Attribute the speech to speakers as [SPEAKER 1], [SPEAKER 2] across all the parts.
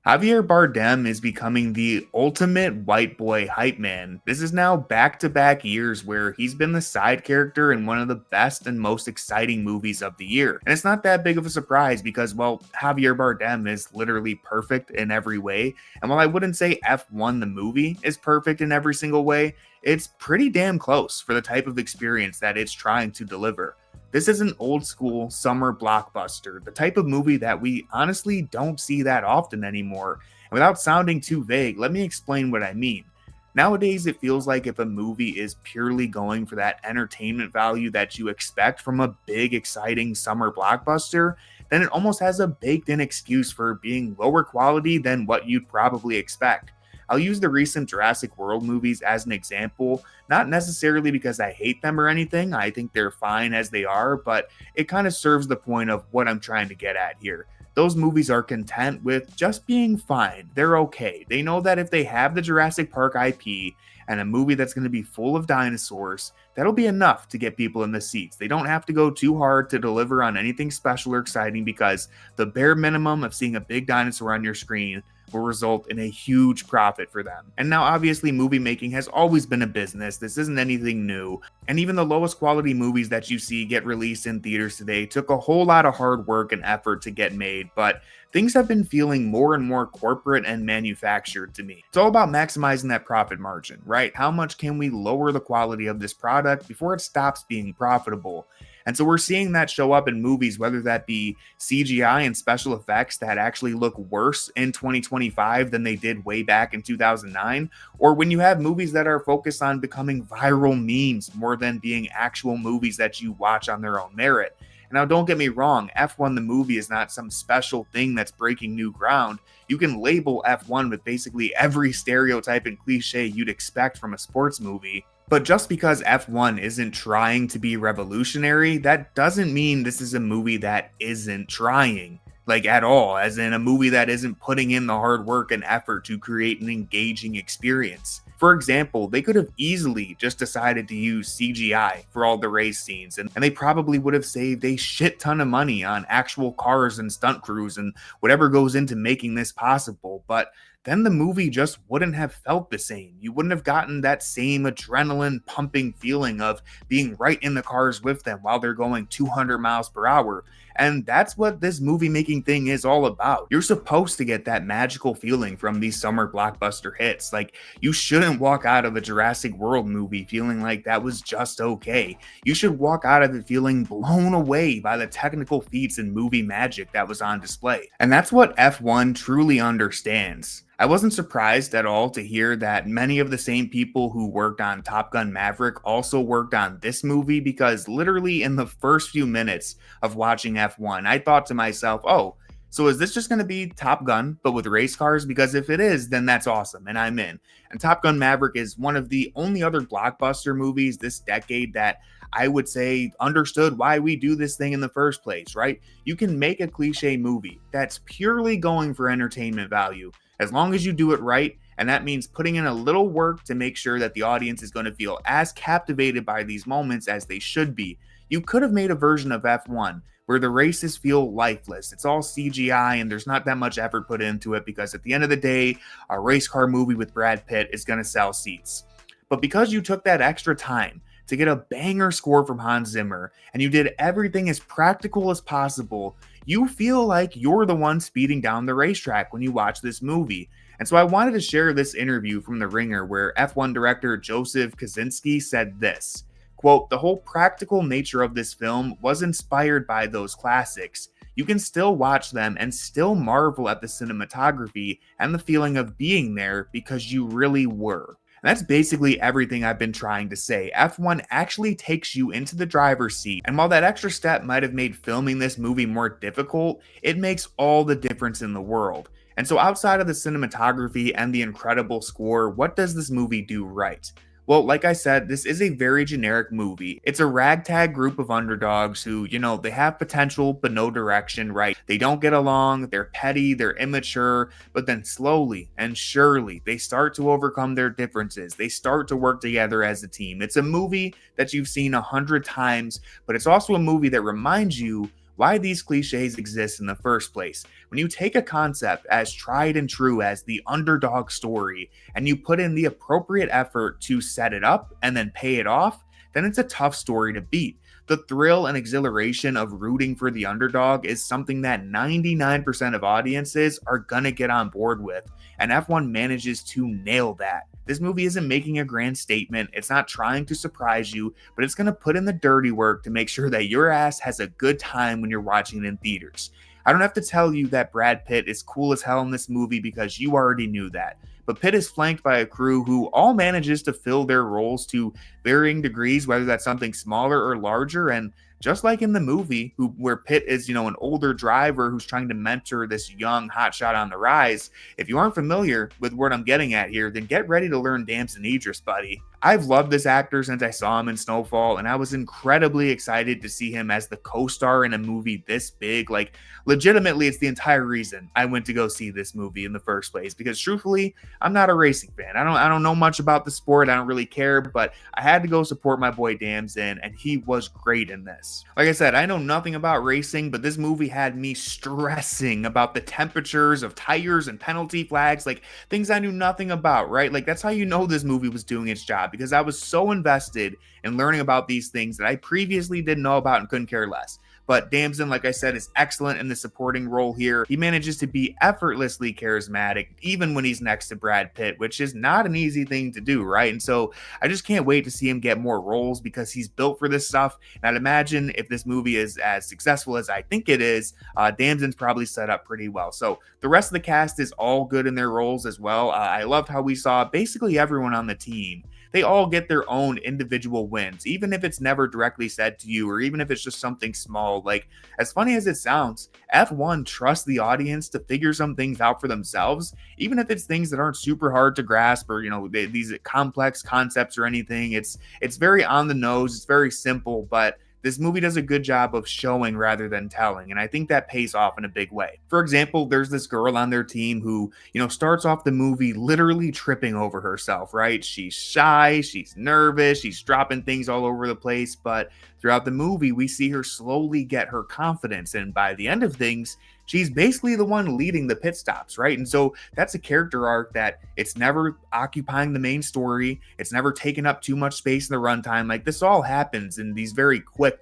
[SPEAKER 1] Javier Bardem is becoming the ultimate white boy hype man. This is now back-to-back years where he's been the side character in one of the best and most exciting movies of the year. And it's not that big of a surprise because, well, Javier Bardem is literally perfect in every way. And while I wouldn't say F1 the movie is perfect in every single way, it's pretty damn close for the type of experience that it's trying to deliver. This is an old school summer blockbuster, the type of movie that we honestly don't see that often anymore. And without sounding too vague, let me explain what I mean. Nowadays, it feels like if a movie is purely going for that entertainment value that you expect from a big, exciting summer blockbuster, then it almost has a baked in excuse for being lower quality than what you'd probably expect. I'll use the recent Jurassic World movies as an example, not necessarily because I hate them or anything, I think they're fine as they are, but it kind of serves the point of what I'm trying to get at here. Those movies are content with just being fine. They're okay. They know that if they have the Jurassic Park IP and a movie that's going to be full of dinosaurs, that'll be enough to get people in the seats. They don't have to go too hard to deliver on anything special or exciting because the bare minimum of seeing a big dinosaur on your screen will result in a huge profit for them. And now, obviously, movie making has always been a business. This isn't anything new. And even the lowest quality movies that you see get released in theaters today took a whole lot of hard work and effort to get made, but things have been feeling more and more corporate and manufactured to me. It's all about maximizing that profit margin, right? How much can we lower the quality of this product before it stops being profitable? And so we're seeing that show up in movies, whether that be CGI and special effects that actually look worse in 2025 than they did way back in 2009, or when you have movies that are focused on becoming viral memes more than being actual movies that you watch on their own merit. And now, don't get me wrong, F1 the movie is not some special thing that's breaking new ground. You can label F1 with basically every stereotype and cliche you'd expect from a sports movie. But just because F1 isn't trying to be revolutionary, that doesn't mean this is a movie that isn't trying. Like at all, as in a movie that isn't putting in the hard work and effort to create an engaging experience. For example, they could have easily just decided to use CGI for all the race scenes, and they probably would have saved a shit ton of money on actual cars and stunt crews and whatever goes into making this possible. But then the movie just wouldn't have felt the same. You wouldn't have gotten that same adrenaline pumping feeling of being right in the cars with them while they're going 200 miles per hour. And that's what this movie making thing is all about. You're supposed to get that magical feeling from these summer blockbuster hits. Like, you shouldn't walk out of a Jurassic World movie feeling like that was just okay. You should walk out of it feeling blown away by the technical feats and movie magic that was on display. And that's what F1 truly understands. I wasn't surprised at all to hear that many of the same people who worked on Top Gun Maverick also worked on this movie, because literally in the first few minutes of watching F1, I thought to myself, oh, so is this just going to be Top Gun, but with race cars? Because if it is, then that's awesome, and I'm in. And Top Gun Maverick is one of the only other blockbuster movies this decade that I would say understood why we do this thing in the first place, right? You can make a cliche movie that's purely going for entertainment value, as long as you do it right, and that means putting in a little work to make sure that the audience is going to feel as captivated by these moments as they should be. You could have made a version of F1 where the races feel lifeless. It's all CGI and there's not that much effort put into it, because at the end of the day, a race car movie with Brad Pitt is going to sell seats. But because you took that extra time to get a banger score from Hans Zimmer, and you did everything as practical as possible, you feel like you're the one speeding down the racetrack when you watch this movie. And so I wanted to share this interview from The Ringer where F1 director Joseph Kosinski said this, quote, "The whole practical nature of this film was inspired by those classics. You can still watch them and still marvel at the cinematography and the feeling of being there because you really were." And that's basically everything I've been trying to say. F1 actually takes you into the driver's seat, and while that extra step might have made filming this movie more difficult, it makes all the difference in the world. And so outside of the cinematography and the incredible score, what does this movie do right? Well, like I said, this is a very generic movie. It's a ragtag group of underdogs who, they have potential but no direction, right? They don't get along, they're petty, they're immature, but then slowly and surely they start to overcome their differences. They start to work together as a team. It's a movie that you've seen 100 times, but it's also a movie that reminds you why these cliches exist in the first place. When you take a concept as tried and true as the underdog story and you put in the appropriate effort to set it up and then pay it off, then it's a tough story to beat. The thrill and exhilaration of rooting for the underdog is something that 99% of audiences are gonna get on board with, and F1 manages to nail that. This movie isn't making a grand statement, it's not trying to surprise you, but it's gonna put in the dirty work to make sure that your ass has a good time when you're watching it in theaters. I don't have to tell you that Brad Pitt is cool as hell in this movie because you already knew that. But Pitt is flanked by a crew who all manages to fill their roles to varying degrees, whether that's something smaller or larger. And just like in the movie, where Pitt is, an older driver who's trying to mentor this young hotshot on the rise. If you aren't familiar with what I'm getting at here, then get ready to learn Damson Idris, buddy. I've loved this actor since I saw him in Snowfall, and I was incredibly excited to see him as the co-star in a movie this big. Like, legitimately, it's the entire reason I went to go see this movie in the first place, because truthfully, I'm not a racing fan. I don't know much about the sport. I don't really care, but I had to go support my boy Damson, and he was great in this. Like I said, I know nothing about racing, but this movie had me stressing about the temperatures of tires and penalty flags, like things I knew nothing about, right? Like, that's how you know this movie was doing its job, because I was so invested in learning about these things that I previously didn't know about and couldn't care less. But Damson, like I said, is excellent in the supporting role here. He manages to be effortlessly charismatic, even when he's next to Brad Pitt, which is not an easy thing to do, right? And so I just can't wait to see him get more roles because he's built for this stuff. And I'd imagine if this movie is as successful as I think it is, Damson's probably set up pretty well. So the rest of the cast is all good in their roles as well. I loved how we saw basically everyone on the team. They all get their own individual wins, even if it's never directly said to you, or even if it's just something small. Like, as funny as it sounds, F1 trusts the audience to figure some things out for themselves, even if it's things that aren't super hard to grasp, or these complex concepts or anything. It's very on the nose, it's very simple, but this movie does a good job of showing rather than telling, and I think that pays off in a big way. For example, there's this girl on their team who, starts off the movie literally tripping over herself, right? She's shy, she's nervous, she's dropping things all over the place, but throughout the movie, we see her slowly get her confidence, and by the end of things, she's basically the one leading the pit stops, right? And so that's a character arc that it's never occupying the main story. It's never taking up too much space in the runtime. Like, this all happens in these very quick,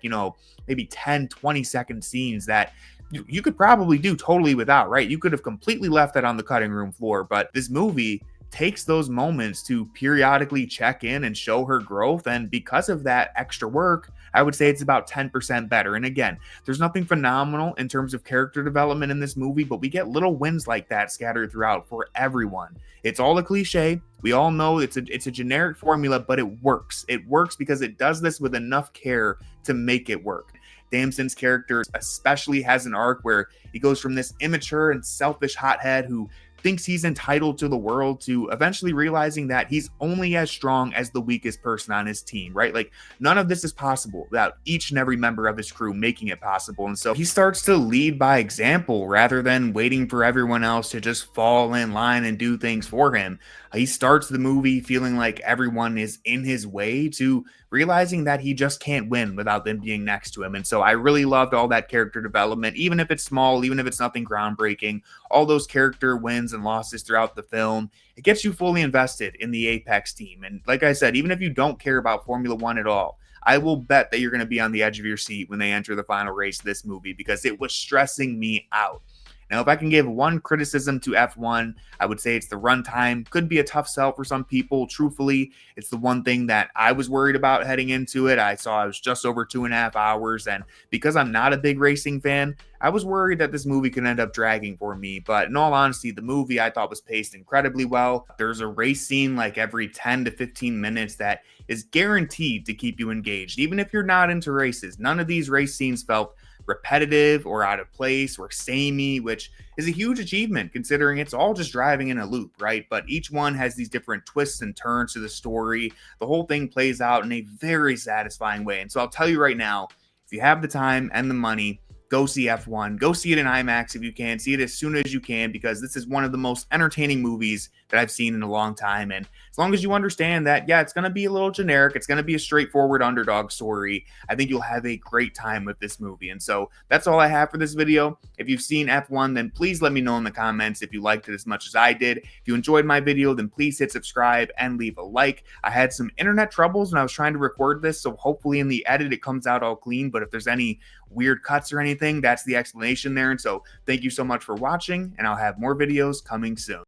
[SPEAKER 1] maybe 10, 20-second scenes that you could probably do totally without, right? You could have completely left that on the cutting room floor, but this movie takes those moments to periodically check in and show her growth. And because of that extra work, I would say it's about 10% better. And again, there's nothing phenomenal in terms of character development in this movie, but we get little wins like that scattered throughout for everyone. It's all a cliche. We all know it's a generic formula, but it works. It works because it does this with enough care to make it work. Damson's character especially has an arc where he goes from this immature and selfish hothead who thinks he's entitled to the world to eventually realizing that he's only as strong as the weakest person on his team, right? Like, none of this is possible without each and every member of his crew making it possible. And so he starts to lead by example rather than waiting for everyone else to just fall in line and do things for him. He starts the movie feeling like everyone is in his way to realizing that he just can't win without them being next to him. And so I really loved all that character development, even if it's small, even if it's nothing groundbreaking, all those character wins and losses throughout the film. It gets you fully invested in the Apex team. And like I said, even if you don't care about Formula One at all, I will bet that you're going to be on the edge of your seat when they enter the final race of this movie because it was stressing me out. Now, if I can give one criticism to F1, I would say it's the runtime. Could be a tough sell for some people. Truthfully, it's the one thing that I was worried about heading into it. I saw it was just over 2.5 hours, and because I'm not a big racing fan, I was worried that this movie could end up dragging for me. But in all honesty, the movie I thought was paced incredibly well. There's a race scene like every 10 to 15 minutes that is guaranteed to keep you engaged. Even if you're not into races, none of these race scenes felt repetitive or out of place or samey, which is a huge achievement considering it's all just driving in a loop, right? But each one has these different twists and turns to the story. The whole thing plays out in a very satisfying way. And so I'll tell you right now, if you have the time and the money, go see F1. Go see it in IMAX if you can. See it as soon as you can, because this is one of the most entertaining movies that I've seen in a long time. And as long as you understand that, yeah, it's going to be a little generic, it's going to be a straightforward underdog story, I think you'll have a great time with this movie. And so that's all I have for this video. If you've seen F1, then please let me know in the comments if you liked it as much as I did. If you enjoyed my video, then please hit subscribe and leave a like. I had some internet troubles when I was trying to record this, so hopefully in the edit it comes out all clean. But if there's any weird cuts or anything, that's the explanation there. And so thank you so much for watching, and I'll have more videos coming soon.